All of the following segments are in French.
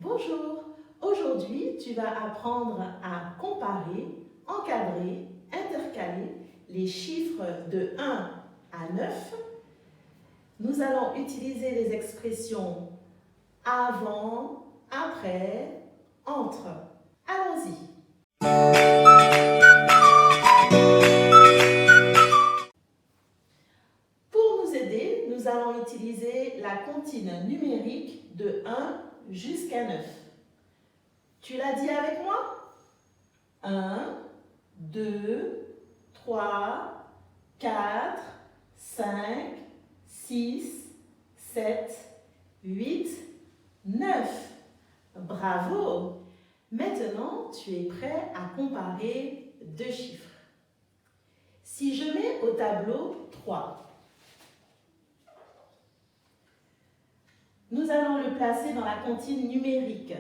Bonjour, aujourd'hui tu vas apprendre à comparer, encadrer, intercaler les chiffres de 1 à 9. Nous allons utiliser les expressions avant, après, entre. Allons-y. Pour nous aider, nous allons utiliser la comptine numérique de 1 jusqu'à 9. Tu l'as dit avec moi? 1, 2, 3, 4, 5, 6, 7, 8, 9. Bravo! Maintenant, tu es prêt à comparer deux chiffres. Si je mets au tableau 3, nous allons le placer dans la comptine numérique.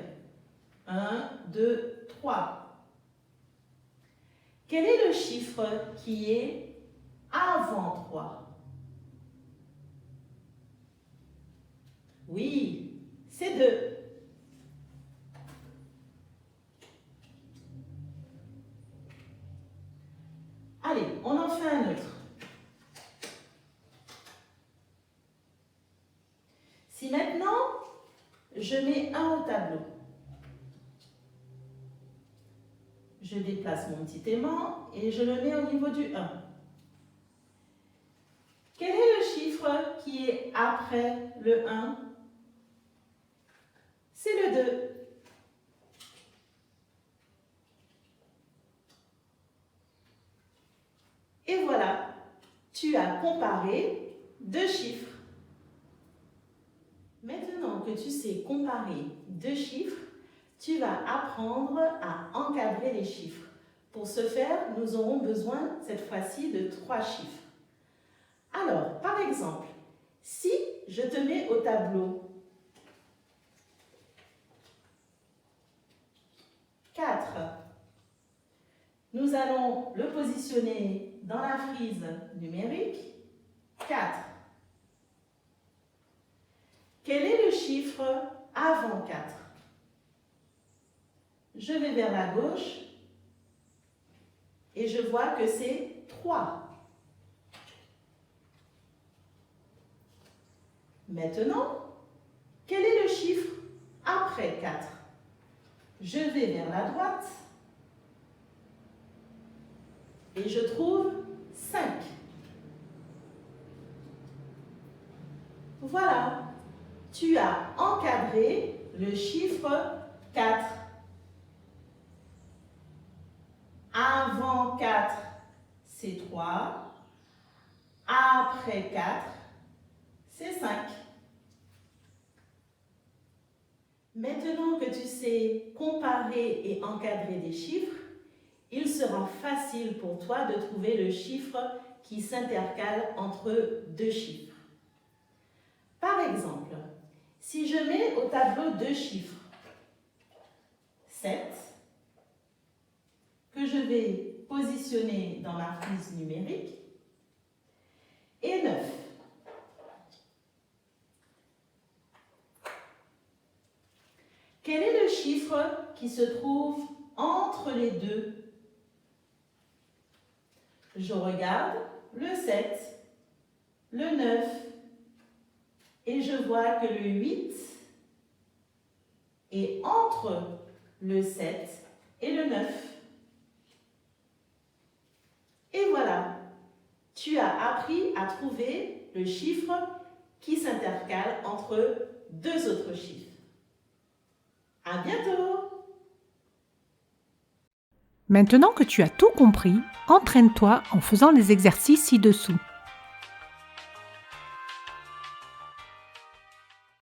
1, 2, 3. Quel est le chiffre qui est avant 3? Oui, c'est 2. Allez, on en fait un autre. Si maintenant, je mets 1 au tableau, je déplace mon petit aimant et je le mets au niveau du 1. Quel est le chiffre qui est après le 1? C'est le 2. Et voilà, tu as comparé deux chiffres. Maintenant que tu sais comparer deux chiffres, tu vas apprendre à encadrer les chiffres. Pour ce faire, nous aurons besoin cette fois-ci de 3 chiffres. Alors, par exemple, si je te mets au tableau 4, nous allons le positionner dans la frise numérique 4. Quel est le chiffre avant 4? Je vais vers la gauche et je vois que c'est 3. Maintenant, quel est le chiffre après 4? Je vais vers la droite et je trouve 5. Voilà, tu as encadré le chiffre 4. Avant 4, c'est 3. Après 4, c'est 5. Maintenant que tu sais comparer et encadrer des chiffres, il sera facile pour toi de trouver le chiffre qui s'intercale entre deux chiffres. Par exemple, si je mets au tableau deux chiffres, 7, que je vais positionner dans ma frise numérique, et 9. Quel est le chiffre qui se trouve entre les deux? Je regarde le 7, le 9, et je vois que le 8 est entre le 7 et le 9. Et voilà, tu as appris à trouver le chiffre qui s'intercale entre deux autres chiffres. À bientôt! Maintenant que tu as tout compris, entraîne-toi en faisant les exercices ci-dessous.